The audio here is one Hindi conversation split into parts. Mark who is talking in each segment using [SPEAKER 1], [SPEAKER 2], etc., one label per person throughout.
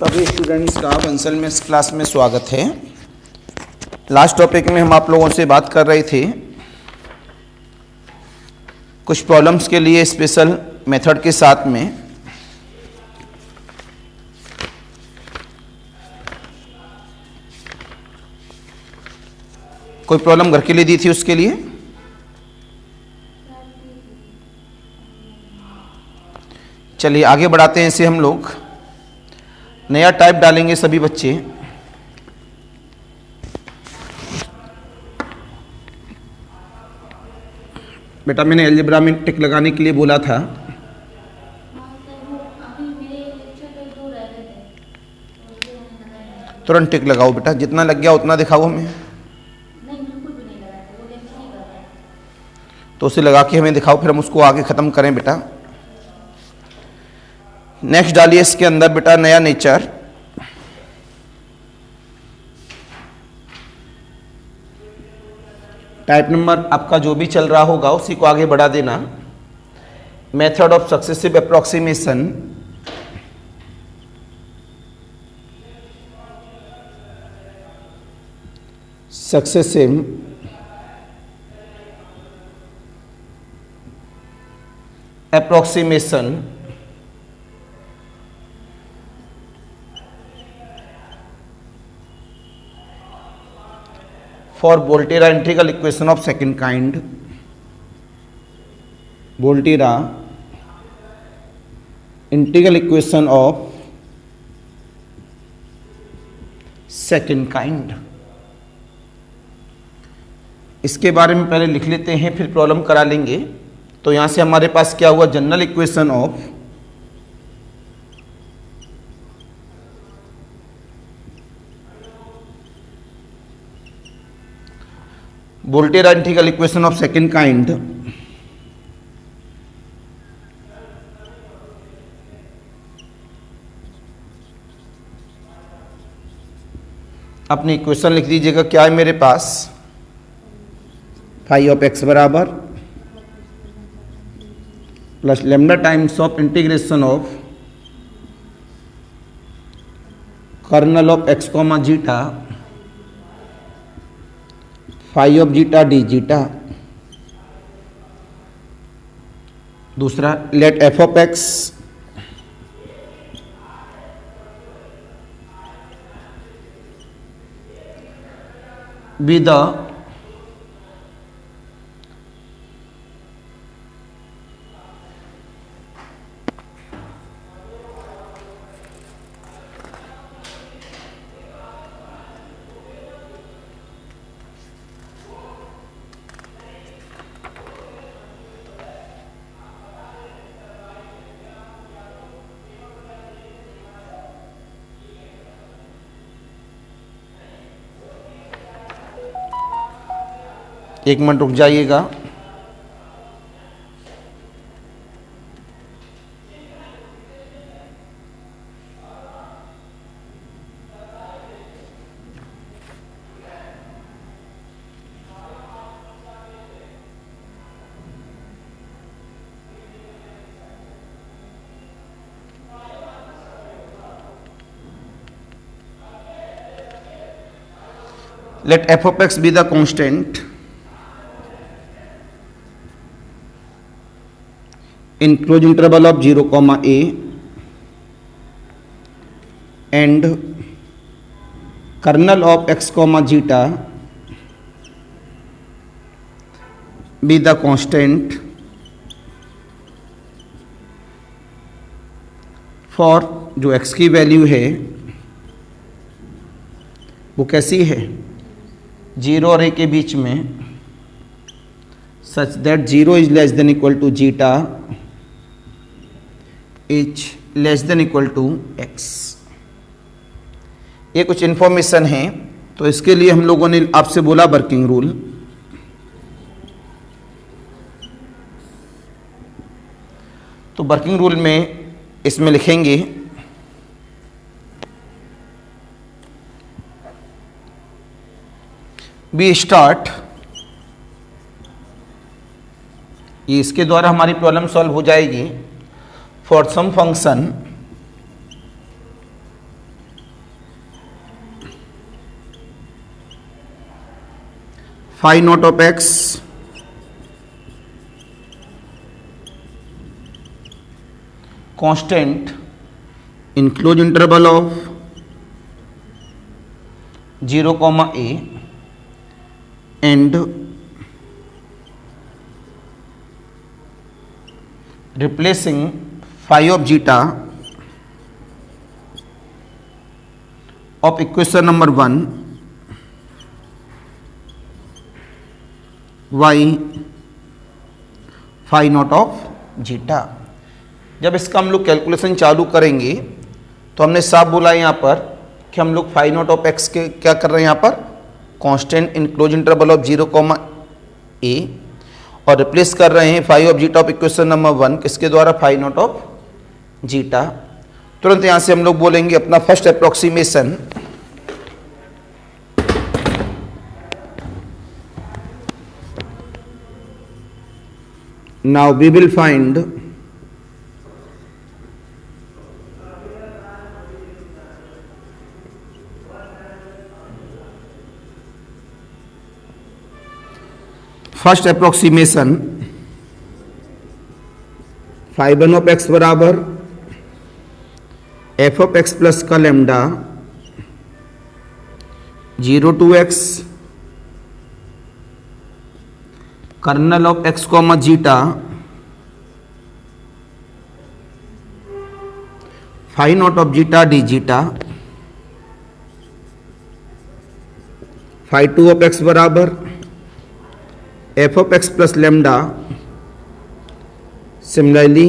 [SPEAKER 1] सभी स्टूडेंट्स का बंसल में इस क्लास में स्वागत है। लास्ट टॉपिक में हम आप लोगों से बात कर रहे थे कुछ प्रॉब्लम्स के लिए स्पेशल मेथड के साथ में। कोई प्रॉब्लम घर के लिए दी थी, उसके लिए चलिए आगे बढ़ाते हैं। इसे हम लोग नया टाइप डालेंगे सभी बच्चे। बेटा मैंने अलजेब्रा में टिक लगाने के लिए बोला था। तुरंत टिक लगाओ बेटा, जितना लग गया उतना दिखाओ हमें। तो उसे लगा के हमें दिखाओ, फिर हम उसको आगे ख़त्म करें बेटा। नेक्स्ट डालिए इसके अंदर बेटा नया नेचर। टाइप नंबर आपका जो भी चल रहा होगा उसी को आगे बढ़ा देना। Method of successive approximation, successive approximation for Volterra integral equation of second kind, Volterra integral equation of second kind। इसके बारे में पहले लिख लेते हैं, फिर प्रॉब्लम करा लेंगे। तो यहां से हमारे पास क्या हुआ, general equation of Volterra integral equation of second kind अपनी इक्वेशन लिख दीजिएगा। क्या है मेरे पास, फाई ऑफ एक्स बराबर plus lambda times of integration of kernel of x comma zeta phi of zeta d zeta. दूसरा, let f of x be the एक मिनट रुक जाइएगा। Let f of x be the constant in closed interval of 0 comma a and kernel of x comma zeta be the constant for जो x की वैल्यू है वो कैसी है, 0 और a के बीच में, such that 0 is less than equal to zeta is less than equal to x. ये कुछ इंफॉर्मेशन है, तो इसके लिए हम लोगों ने आपसे बोला वर्किंग रूल। तो वर्किंग रूल में इसमें लिखेंगे बी स्टार्ट, ये इसके द्वारा हमारी प्रॉब्लम सॉल्व हो जाएगी। for some function phi naught of x constant in closed interval of 0, a and replacing phi of zeta of equation number 1 y phi naught of zeta। जब इसका हम लोग कैलकुलेशन चालू करेंगे तो हमने साफ बोला यहाँ पर कि हम लोग फाई नॉट ऑफ एक्स के क्या कर रहे हैं यहाँ पर constant in close interval of 0, a और रिप्लेस कर रहे हैं phi of zeta of equation number 1 किसके द्वारा फाई नॉट ऑफ जीटा। तुरंत यहाँ से हम लोग बोलेंगे अपना first approximation now we will find first approximation phi one of x बराबर एफ ऑफ एक्स प्लस का lambda 0 to x kernel of x comma zeta phi naught of zeta d zeta phi two of x बराबर f of x plus lambda. Similarly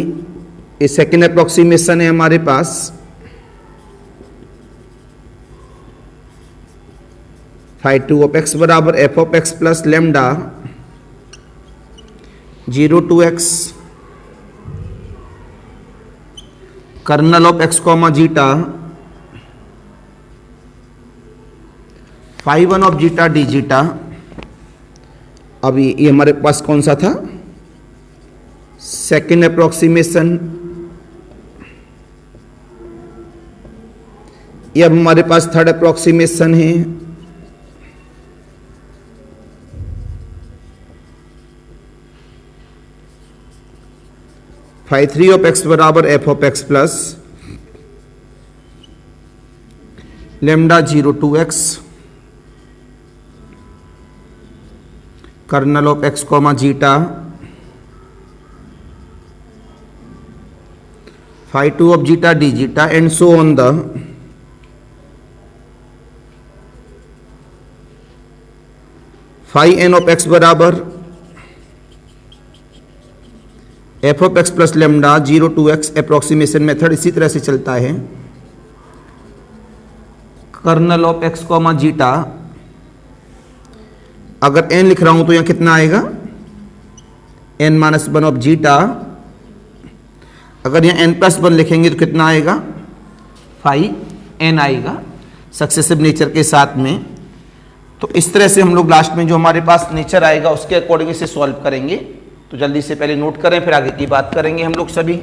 [SPEAKER 1] ये सेकेंड अप्रोक्सीमेशन है हमारे पास फाई टू ऑफ एक्स बराबर f of x plus lambda 0 to x kernel of x comma zeta phi one of zeta d zeta. अभी ये हमारे पास कौन सा था सेकेंड अप्रोक्सीमेशन, ये अब हमारे पास थर्ड अप्रोक्सीमेशन है। फाई थ्री ऑफ एक्स बराबर f of x plus lambda 0 to x kernel of x comma zeta phi two of zeta d zeta and so on the phi n of x बराबर f of x plus lambda 0 to x approximation method इसी तरह से चलता है। Kernel of x comma zeta अगर n लिख रहा हूं तो यहां कितना आएगा n minus one of zeta. अगर यहां n प्लस वन लिखेंगे तो कितना आएगा फाई n आएगा सक्सेसिव नेचर के साथ में। तो इस तरह से हम लोग लास्ट में जो हमारे पास नेचर आएगा उसके अकॉर्डिंग इसे सॉल्व करेंगे। तो जल्दी से पहले नोट करें फिर आगे की बात करेंगे हम लोग सभी।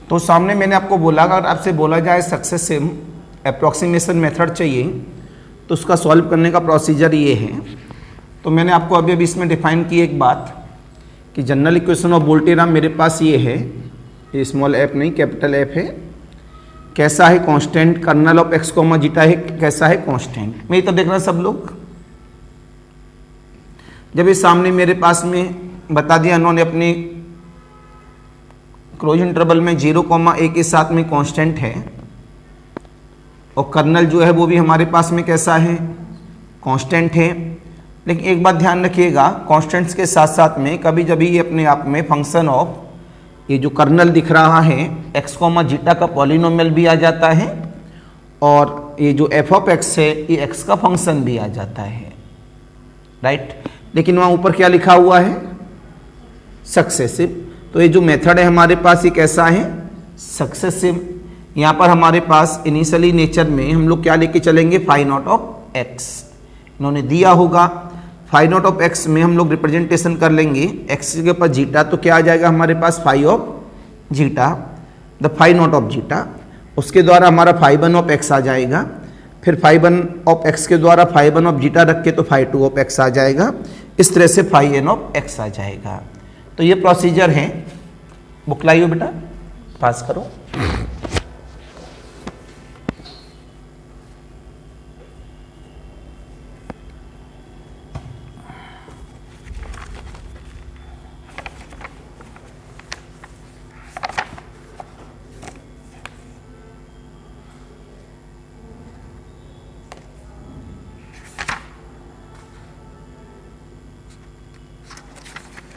[SPEAKER 1] तो सामने मैंने आपको बोला अगर आपसे बोला जाए सक्सेसिव अप्रोक्सीमेशन मेथड चाहिए तो उसका सॉल्व करने का प्रोसीजर ये है। तो मैंने आपको अभी अभी इसमें डिफाइन की एक बात कि जनरल इक्वेशन ऑफ वोल्टेराम मेरे पास ये है, ये स्मॉल एफ नहीं कैपिटल एफ है कैसा है constant, kernel of x comma zeta है कैसा है कांस्टेंट। मेरी तो देख रहे हैं सब लोग। जब इस सामने मेरे पास में बता दिया उन्होंने अपने क्लोज इंटरवल में 0,a के साथ में कांस्टेंट है और कर्नल जो है वो भी हमारे पास में कैसा है कांस्टेंट है। लेकिन एक बात ध्यान रखिएगा, कांस्टेंट्स के साथ साथ में कभी जब ये अपने आप में फंक्शन ऑफ ये जो कर्नल दिख रहा है एक्स कोमा जीटा का पॉलिनोमियल भी आ जाता है और ये जो एफ ऑफ एक्स है ये एक्स का फंक्शन भी आ जाता है, राइट। लेकिन वहाँ ऊपर क्या लिखा हुआ है सक्सेसिव। तो ये जो मेथड है हमारे पास ये कैसा है सक्सेसिव। यहाँ पर हमारे पास इनिशियली नेचर में हम लोग क्या लेके चलेंगे फाई नॉट ऑफ एक्स, इन्होंने दिया होगा। फाई नॉट ऑफ एक्स में हम लोग रिप्रेजेंटेशन कर लेंगे एक्स के ऊपर जीटा, तो क्या आ जाएगा हमारे पास phi of zeta, the phi naught of zeta. उसके द्वारा हमारा फाई वन ऑफ एक्स आ जाएगा, फिर फाई वन ऑफ एक्स के द्वारा फाई वन ऑफ जीटा रख के तो फाई टू ऑफ एक्स आ जाएगा। इस तरह से फाई एन ऑफ एक्स आ जाएगा। तो ये प्रोसीजर है। बुक लाइयो बेटा, पास करो।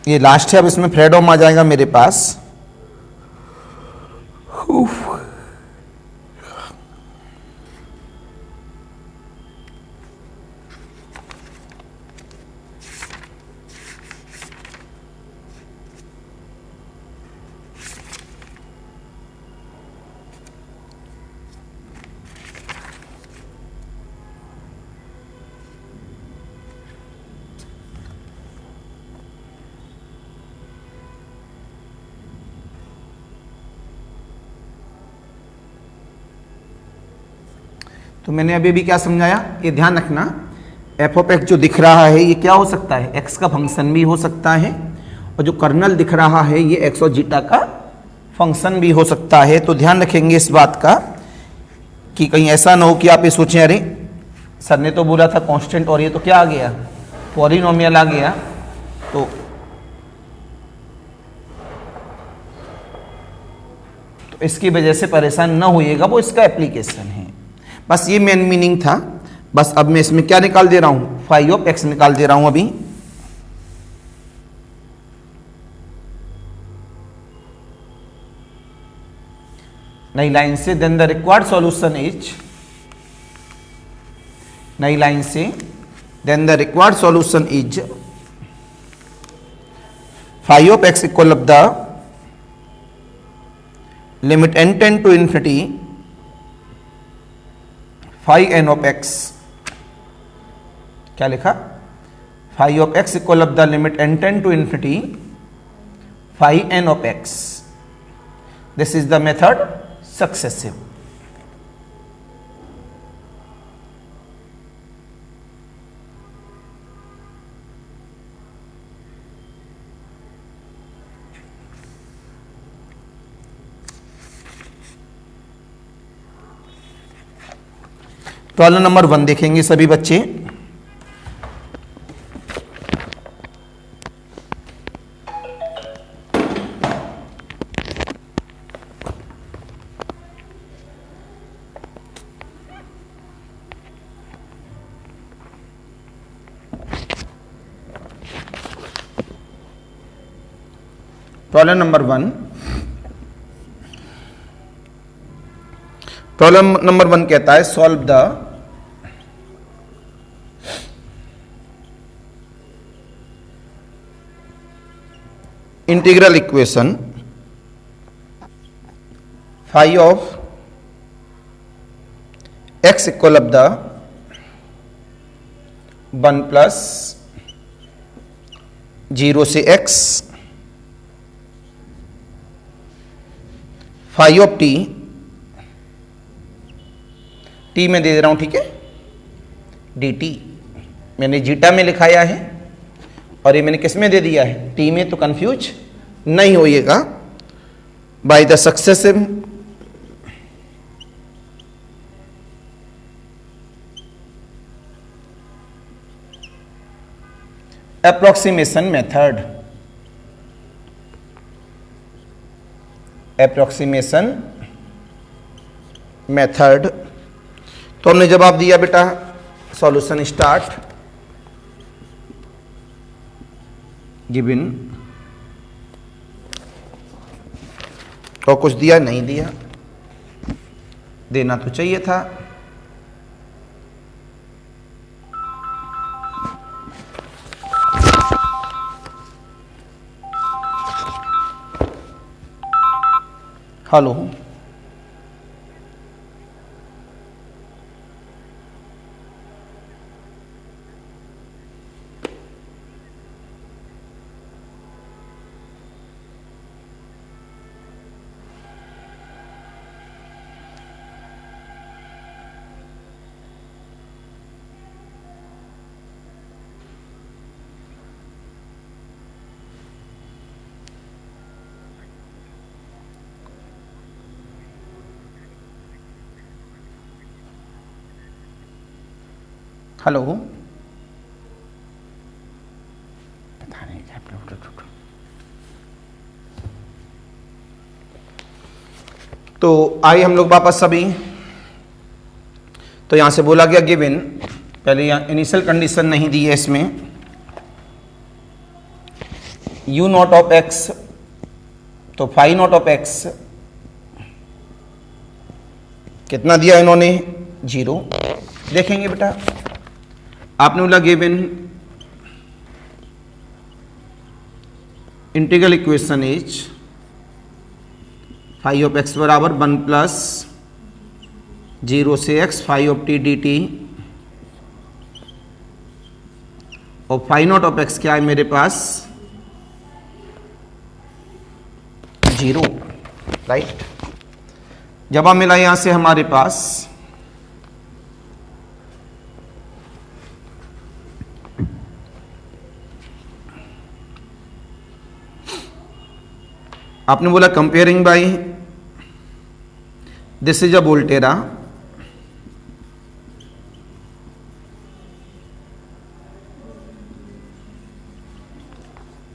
[SPEAKER 1] ये लास्ट है, अब इसमें फ्रेडोम आ जाएगा मेरे पास। तो मैंने अभी भी क्या समझाया, ये ध्यान रखना, एफ ऑफ एक्स जो दिख रहा है ये क्या हो सकता है एक्स का फंक्शन भी हो सकता है और जो कर्नल दिख रहा है ये एक्स और जीटा का फंक्शन भी हो सकता है। तो ध्यान रखेंगे इस बात का कि कहीं ऐसा ना हो कि आप ये सोचें अरे सर ने तो बोला था कांस्टेंट और ये तो क्या आ गया पॉलिनोमियल आ गया। तो इसकी वजह से परेशान ना होइएगा, वो इसका एप्लीकेशन है। बस ये मेन मीनिंग था। बस अब मैं इसमें क्या निकाल दे रहा हूं फाई ऑफ एक्स निकाल दे रहा हूं अभी। नई लाइन से then the required solution is, नई लाइन से then the required solution is phi of x equal of the limit n tend to infinity phi n of x, क्या लिखा phi of x equal of the limit n tend to infinity phi n of x. This is the method successive. Problem number 1 देखेंगे सभी बच्चे। प्रॉब्लम नंबर 1, प्रॉब्लम नंबर 1 कहता है solve the integral equation phi of x equal of the 1 plus 0 से x phi of t, t में दे रहा हूं, ठीक है, डी टी मैंने जीटा में लिखाया है और ये मैंने किस में दे दिया है टी में, तो कंफ्यूज नहीं होइएगा। By the successive approximation method, approximation method. तो हमने जवाब दिया बेटा, सॉल्यूशन स्टार्ट, गिवन, और कुछ दिया नहीं दिया, देना तो चाहिए था। हेलो, हेलो, पता नहीं क्या तो आइए हम लोग वापस सभी। तो यहां से बोला गया गिवन, पहले यहाँ इनिशियल कंडीशन नहीं दी है इसमें, u नॉट ऑफ x, तो फाई नॉट ऑफ x कितना दिया इन्होंने, 0। देखेंगे बेटा, आपने बोला given integral equation is phi of x बराबर 1 प्लस 0 से x phi of t dt, और फाई नॉट ऑफ x क्या है मेरे पास, 0, राइट। जवाब मिला यहां से हमारे पास आपने बोला comparing by, this is a Volterra,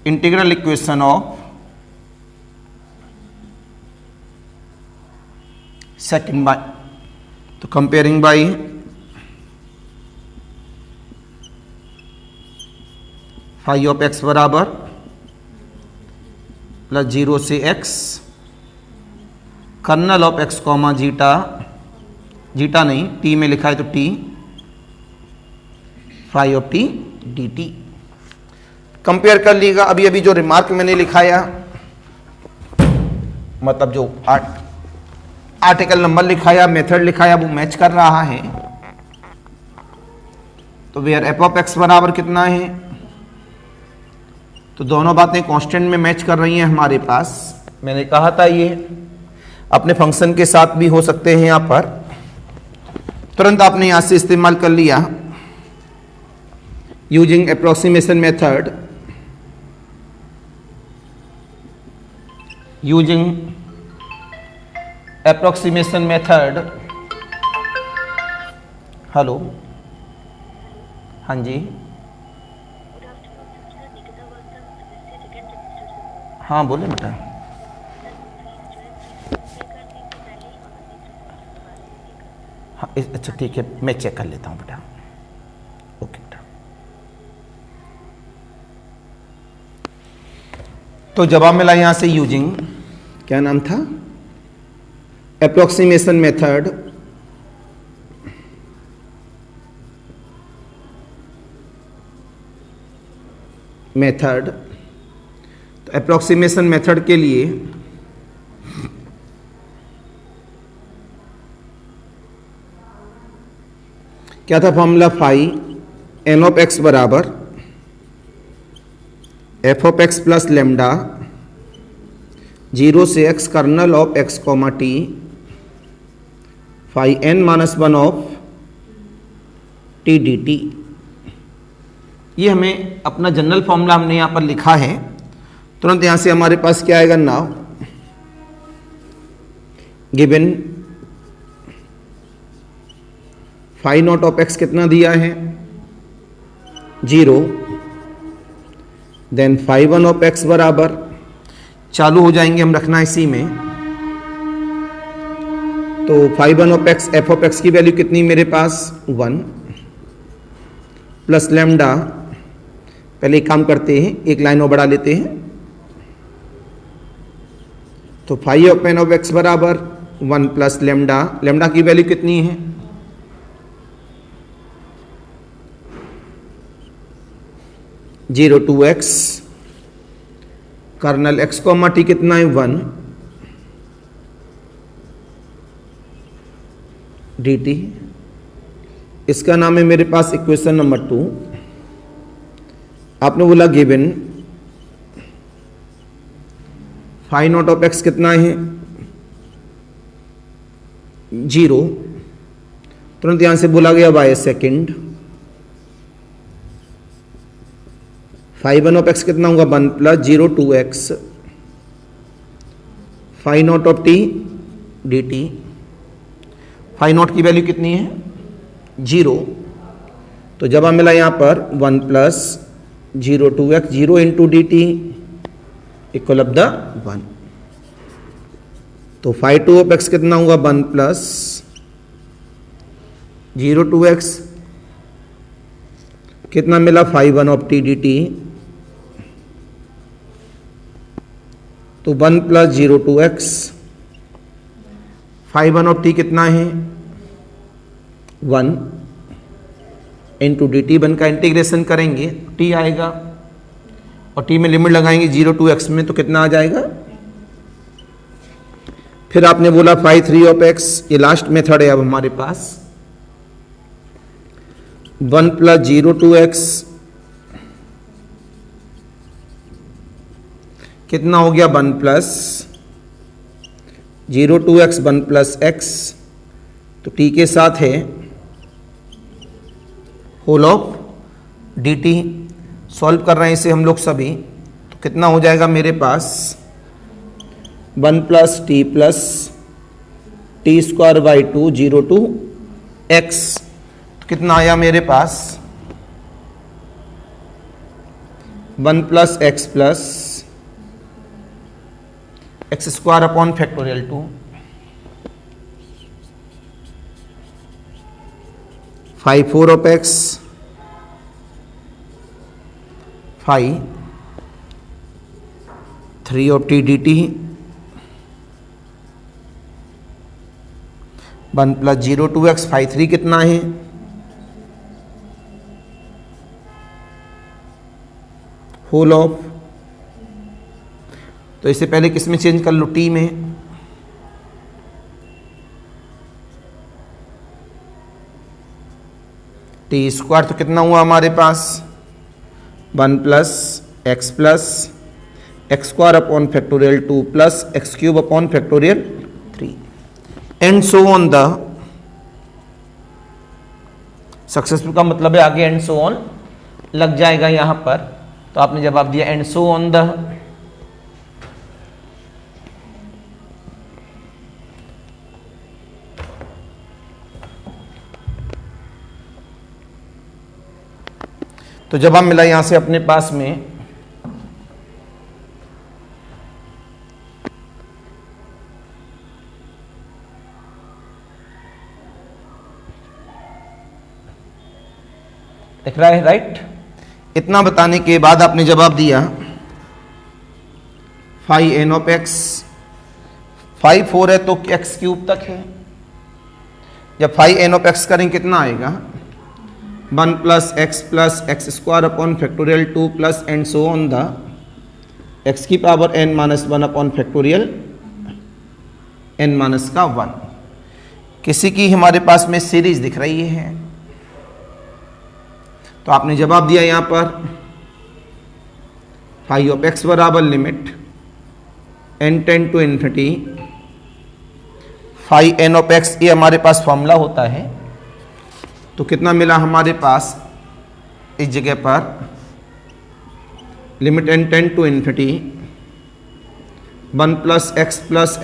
[SPEAKER 1] integral equation of second by, तो comparing by phi of x बराबर प्लस 0 से x kernel of x comma zeta, zeta नहीं t में लिखा है तो t phi of t dt। Compare कर लीजिएगा, अभी अभी जो रिमार्क मैंने लिखाया, मतलब जो आर्टिकल नंबर लिखाया, मेथड लिखाया, वो मैच कर रहा है। तो वेयर एफ ऑफ एक्स बराबर कितना है, तो दोनों बातें कांस्टेंट में मैच कर रही हैं हमारे पास। मैंने कहा था ये अपने फंक्शन के साथ भी हो सकते हैं, यहाँ पर तुरंत आपने यहाँ से इस्तेमाल कर लिया using approximation method, using approximation method. Hello, हाँ जी, हाँ बोले बेटा। हाँ अच्छा ठीक है, मैं चेक कर लेता हूँ बेटा। ओके बेटा, तो जवाब मिला यहां से यूजिंग, क्या नाम था, अप्रोक्सीमेशन मेथड, तो अप्रोक्सीमेशन मेथड के लिए क्या था formula, phi n of x बराबर f of x plus lambda 0 से x kernel of x comma t phi n minus 1 of t d t. ये हमें अपना जनरल फॉर्मूला हमने यहाँ पर लिखा है। तुरंत यहाँ से हमारे पास क्या आएगा, now given phi naught of x कितना दिया है, 0, then phi one of x बराबर, चालू हो जाएंगे हम रखना इसी में। तो phi one of x, f of x की वैल्यू कितनी मेरे पास 1 प्लस लेमडा, पहले एक काम करते हैं, एक लाइन और बढ़ा लेते हैं। तो phi of n of x बराबर 1 प्लस लेमडा, लेमडा की वैल्यू कितनी है 0 टू एक्स, कर्नल एक्स को टी कितना है 1 डी टी। इसका नाम है मेरे पास इक्वेशन नंबर 2। आपने बोला given phi naught of x कितना है 0, तुरंत यहां से बोला गया by second. Phi one of x कितना होगा 1 plus 0 to x, phi naught of t d t. Phi naught की वैल्यू कितनी है 0, तो जब हम मिला यहां पर 1 plus 0 to x, 0 into d t equal of the 1। तो फाई टू ऑफ एक्स कितना होगा 1 प्लस 0 टू एक्स, कितना मिला phi one of t d t, तो 1 plus 0 to x, phi one of t कितना है 1 इंटू डी टी, 1 का इंटीग्रेशन करेंगे टी आएगा, और टी में लिमिट लगाएंगे 0 टू एक्स में, तो कितना आ जाएगा। फिर आपने बोला फाई 3 ऑफ एक्स, ये लास्ट मेथड है अब हमारे पास, 1 प्लस 0 टू एक्स कितना हो गया 1 plus 0 to x 1 plus x, तो टी के साथ है whole of d t. Solve कर रहे हैं इसे हम लोग सभी, तो कितना हो जाएगा मेरे पास 1 plus t square by 2 0 to x, तो कितना आया मेरे पास 1 plus x square upon factorial 2, phi 4 of x, phi 3 of t d t, 1 plus 0 to x, phi 3 कितना है होल ऑफ, तो इससे पहले किस में चेंज कर लो टी में, टी स्क्वायर, तो कितना हुआ हमारे पास 1 plus x square upon factorial 2 plus x cube upon factorial 3 and so on the. Successful का मतलब है आगे एंड सो ऑन लग जाएगा यहां पर, तो आपने जवाब दिया एंड सो ऑन द। तो जब हम मिला यहां से अपने पास में दिख रहा है राइट। इतना बताने के बाद आपने जवाब दिया phi n of x, phi 4 है तो एक्स क्यूब तक है, जब फाई एन ऑफ एक्स करें कितना आएगा 1 plus x square upon factorial 2 plus and so on the x की power n minus 1 upon factorial n minus का 1। किसी की हमारे पास में सीरीज दिख रही है, तो आपने जवाब दिया यहां पर फाई ऑफ एक्स बराबर limit n tend to infinity phi n of x, ये हमारे पास फॉर्मूला होता है। तो कितना मिला हमारे पास इस जगह पर limit n tend to infinity 1 plus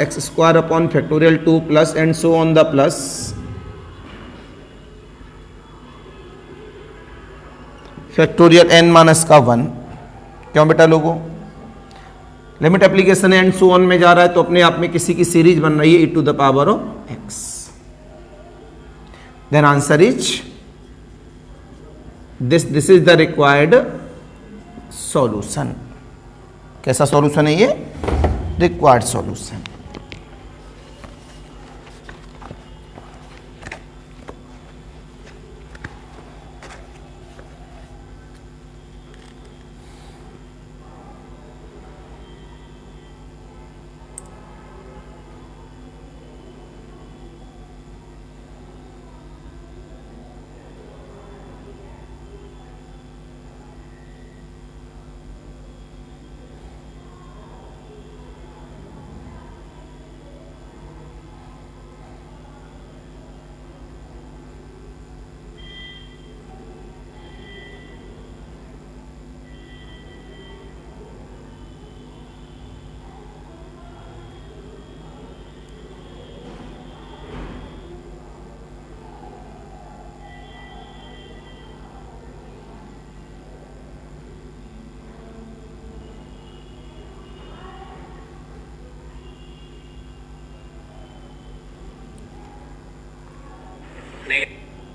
[SPEAKER 1] x square upon factorial 2 plus and so on the plus factorial n minus का 1 क्यों बेटा लोगों? Limit application and so on में जा रहा है तो अपने आप में किसी की सीरीज बन रही है e⁻x। Then answer is this is the required solution. कैसा सॉल्यूशन है ये? Required solution.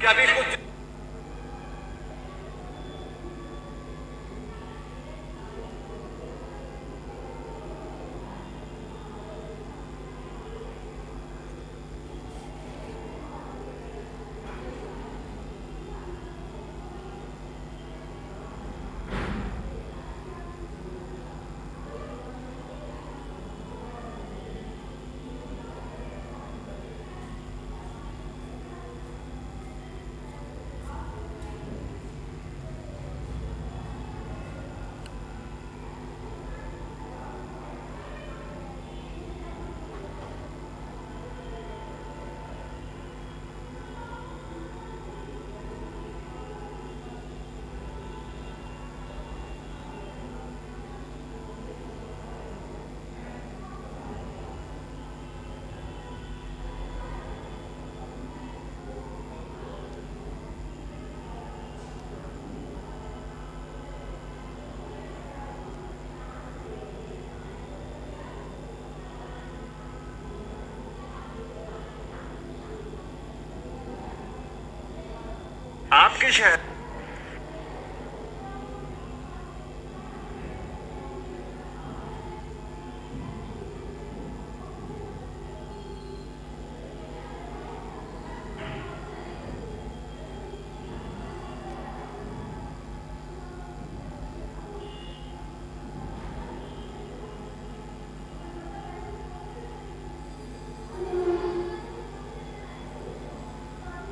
[SPEAKER 2] क्या भी कुछ आपके शहर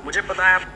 [SPEAKER 2] मुझे पता है आप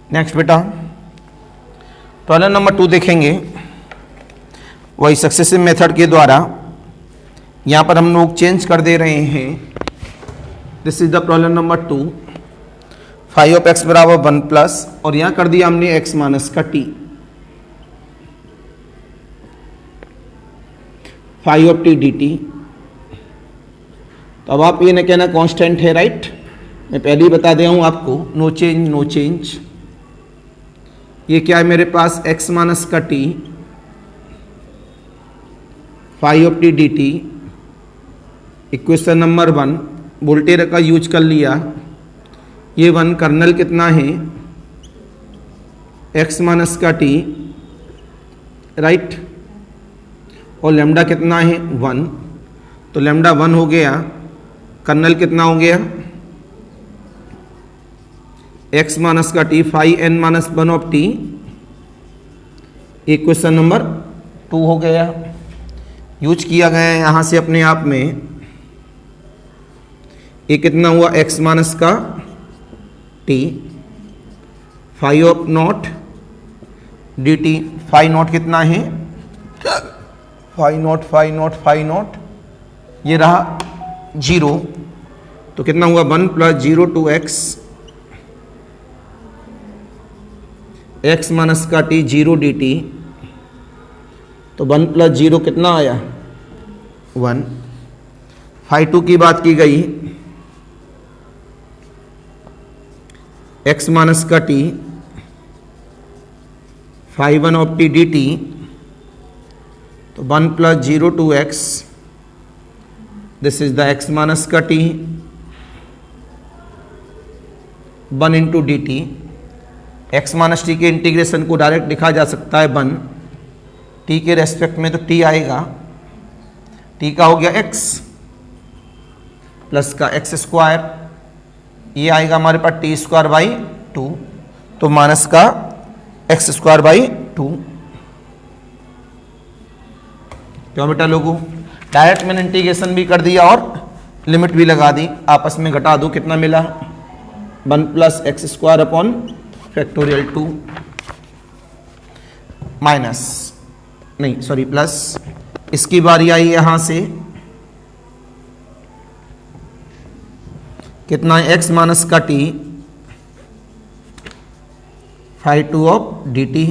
[SPEAKER 1] नेक्स्ट बेटा प्रॉब्लम नंबर 2 देखेंगे। वही सक्सेसिव मेथड के द्वारा यहाँ पर हम लोग चेंज कर दे रहे हैं। This is the problem number 2। 5 of x बराबर 1 प्लस और यहाँ कर दिया हमने x माइनस का t। 5 of t dt। तो अब आप ये न कहना कांस्टेंट है, राइट। मैं पहले ही बता दिया हूँ आपको, नो चेंज नो चेंज। ये क्या है मेरे पास x माइनस का t, 5 of t dt। Equation number 1 Voltaire का यूज कर लिया। ये 1 कर्नल कितना है x माइनस का t, राइट। और लैम्डा कितना है 1, तो लैम्डा 1 हो गया। कर्नल कितना हो गया x माइनस का t, 5n minus 1 of t। Equation number 2 हो गया। यूज किया गया है यहाँ से अपने आप में। ये कितना हुआ x माइनस का t, 5 of not dt। 5 not कितना है 5 नॉट 5 नॉट 5 नॉट, ये रहा 0। तो कितना हुआ 1 प्लस 0 टू x माइनस का t 0 dt। तो 1 प्लस 0 कितना आया 1। 5 की बात की गई, x माइनस का t 5 1 ऑफ t dt। तो 1 plus 0 to x, this is the x minus का t, 1 into d t. X minus t के इंटीग्रेशन को डायरेक्ट लिखा जा सकता है 1, टी के रेस्पेक्ट में तो टी आएगा, टी का हो गया x प्लस का x स्क्वायर, ये आएगा हमारे पास टी स्क्वायर बाई 2, तो माइनस का x स्क्वायर बाई 2। क्यों बेटा लोगों, डायरेक्ट मैंने इंटीग्रेशन भी कर दिया और लिमिट भी लगा दी, आपस में घटा दो, कितना मिला 1 plus x square upon factorial 2 minus नहीं सॉरी प्लस, इसकी बारी आई यहां से, कितना है x माइनस का t 5 2 of d t,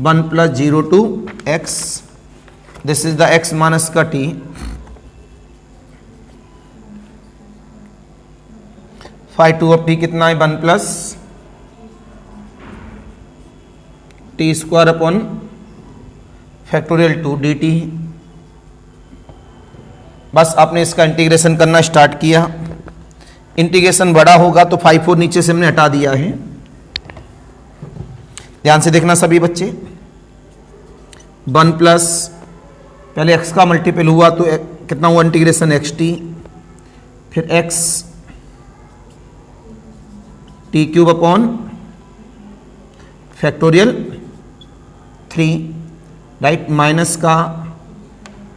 [SPEAKER 1] 1 plus 0 to x, this is the x minus का t, 5 2 ऑफ t कितना है 1 plus t square upon factorial 2 d t. बस आपने इसका इंटीग्रेशन करना स्टार्ट किया, इंटीग्रेशन बड़ा होगा तो 5 4 नीचे से हमने हटा दिया है, ध्यान से देखना सभी बच्चे। 1 प्लस पहले x का मल्टीपल हुआ तो कितना हुआ इंटीग्रेशन एक्स टी, फिर x t cube upon factorial 3, right, minus का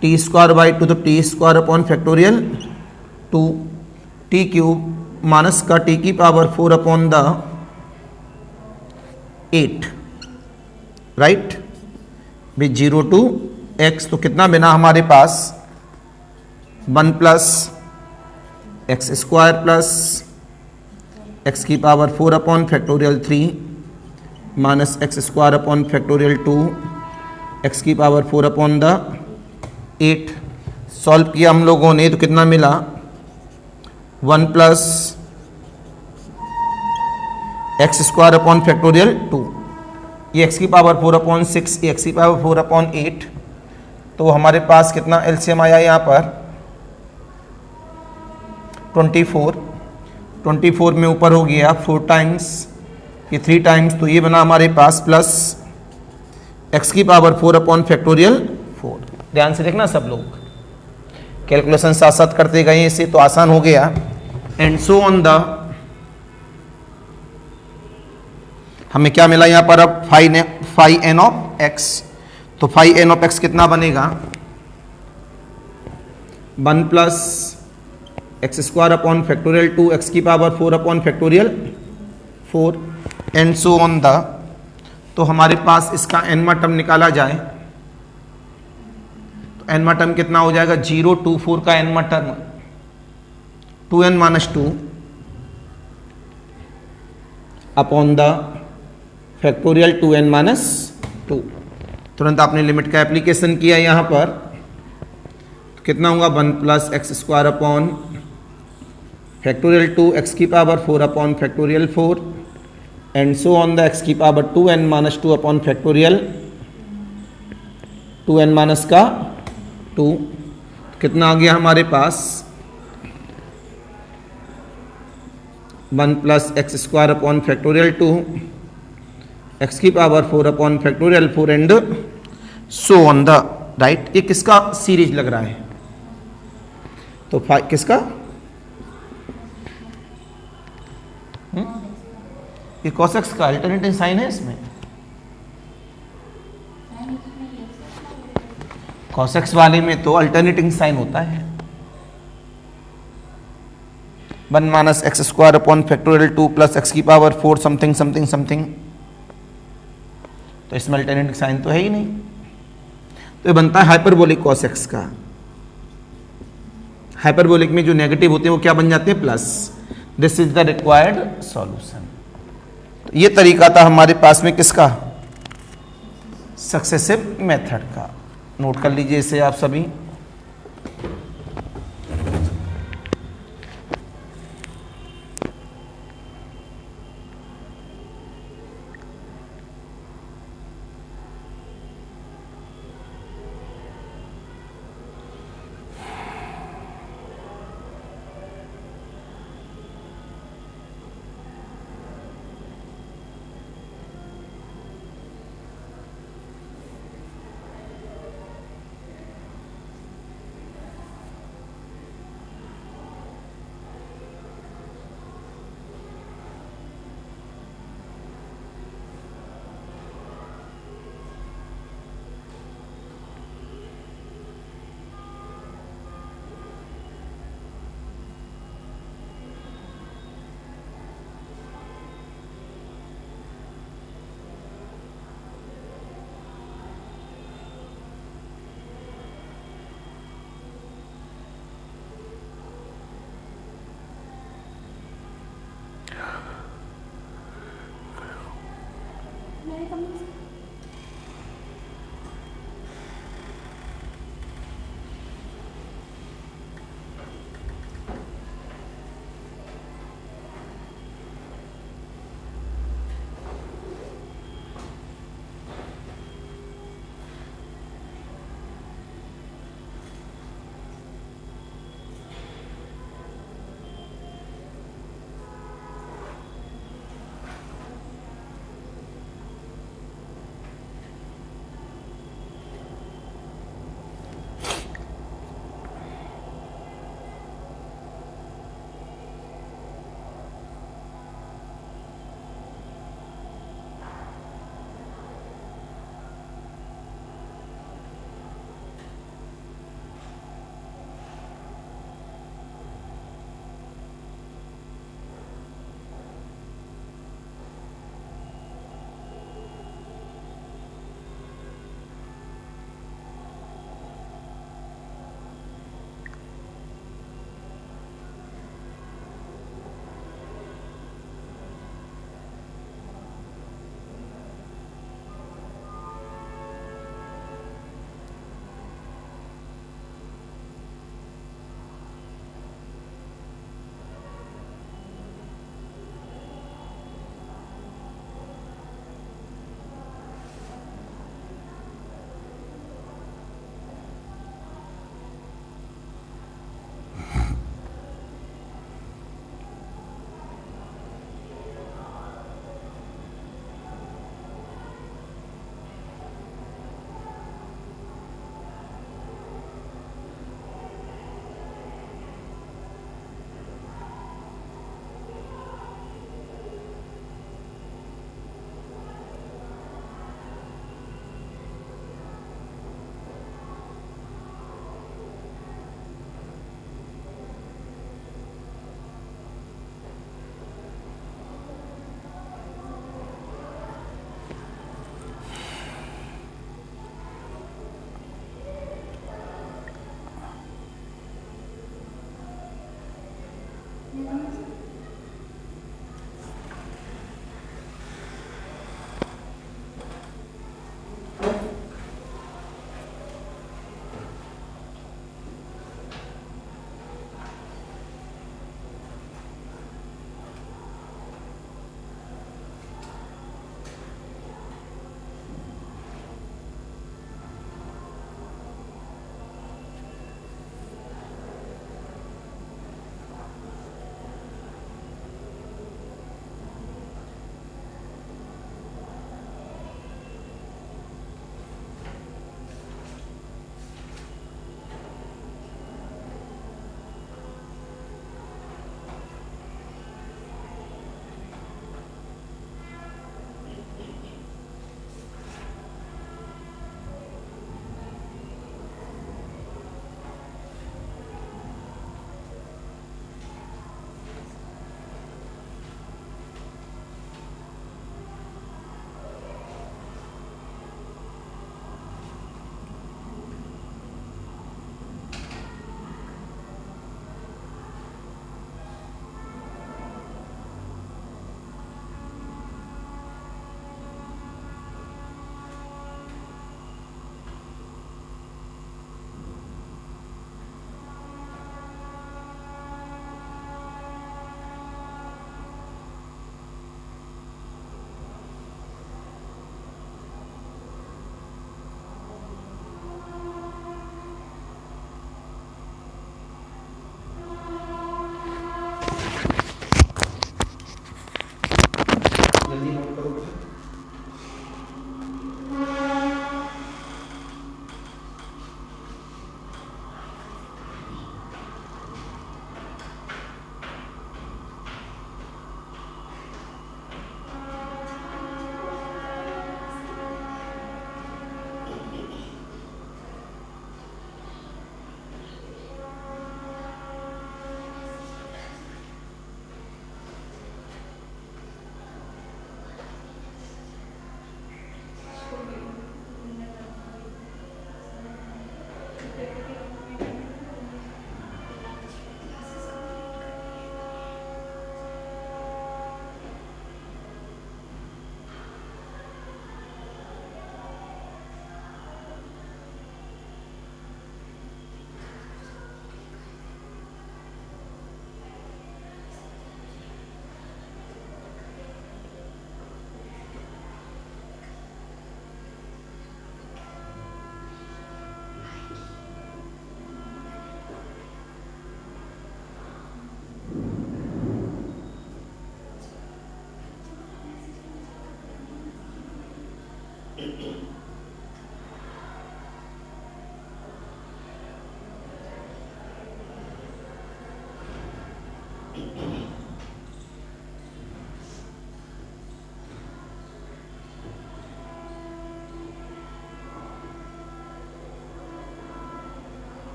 [SPEAKER 1] टी स्क्वायर बाई 2 तो t square upon factorial 2, t cube minus का टी की power 4 upon the 8, right, with 0 to x, तो कितना बना हमारे पास 1 plus x square plus x की power 4 upon factorial 3 minus x square upon factorial 2, x की पावर 4 अपॉन द 8। सॉल्व किया हम लोगों ने तो कितना मिला 1 plus x square upon factorial 2, ये x की पावर 4 अपॉन 6, ये x की पावर 4 अपॉन 8, तो हमारे पास कितना एलसीएम आया यहाँ पर 24 में ऊपर हो गया 4 टाइम्स, ये 3 टाइम्स, तो ये बना हमारे पास प्लस x की पावर 4 अपॉन फैक्टोरियल 4। ध्यान से देखना सब लोग, कैलकुलेशन साथ साथ करते गए, इससे तो आसान हो गया। एंड सो ऑन द, हमें क्या मिला यहाँ पर अब 5n ऑफ x, तो 5n ऑफ x कितना बनेगा 1 plus x square upon factorial 2, x की power 4 upon factorial 4, and so on the, तो हमारे पास इसका एनवा टर्म निकाला जाए तो एनवा टर्म कितना हो जाएगा, 0 2 4 का एनवा term 2n-2 upon the factorial 2n-2। तुरंत आपने लिमिट का एप्लीकेशन किया यहां पर, तो कितना होगा 1 plus x square upon factorial 2 x की power 4 upon factorial 4 and so on the x की power 2n-2 upon factorial 2n-2। कितना आ गया हमारे पास 1 plus x square upon factorial 2 x की power 4 upon factorial 4 and so on the, right. ये किसका सीरीज लग रहा है, तो किसका, ये cos x का अल्टरनेटिंग साइन है इसमें, cos x वाले में तो अल्टरनेटिंग साइन होता है 1 minus x square upon factorial 2 plus x की पावर 4 समथिंग समथिंग समथिंग, तो इसमें अल्टरनेटिंग साइन तो है ही नहीं, तो ये बनता है हाइपरबोलिक cos x का। हाइपरबोलिक में जो नेगेटिव होते हैं वो क्या बन जाते हैं, plus. This is the required solution. ये तरीका था हमारे पास में किसका, सक्सेसिव मेथड का। नोट कर लीजिए इसे आप सभी।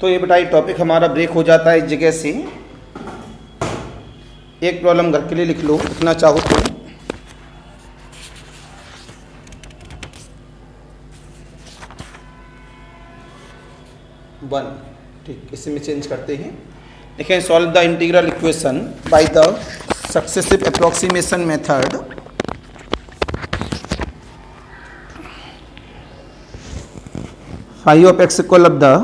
[SPEAKER 1] तो ये बेटा ये टॉपिक हमारा ब्रेक हो जाता है इस जगह से। एक प्रॉब्लम घर के लिए लिख लो, लिखना चाहो तो। वन, ठीक, इसे में चेंज करते हैं। देखें, solve the integral equation by the successive approximation method. Phi of x equal of the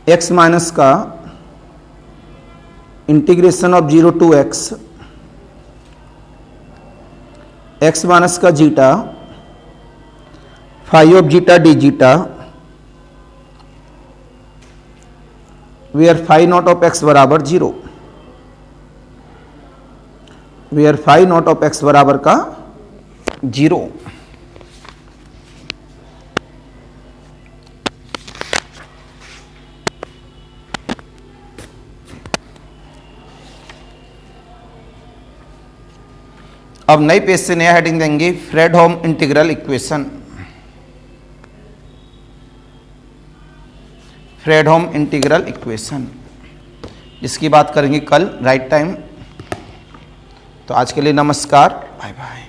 [SPEAKER 1] x minus का integration of 0 to x, x minus का zeta, phi of zeta d zeta, where phi naught of x बराबर 0, where phi naught of x बराबर का 0। अब नई पेज से नया हेडिंग देंगे, Fredholm integral equation. Fredholm integral equation, जिसकी बात करेंगे कल राइट टाइम। तो आज के लिए नमस्कार, बाय बाय।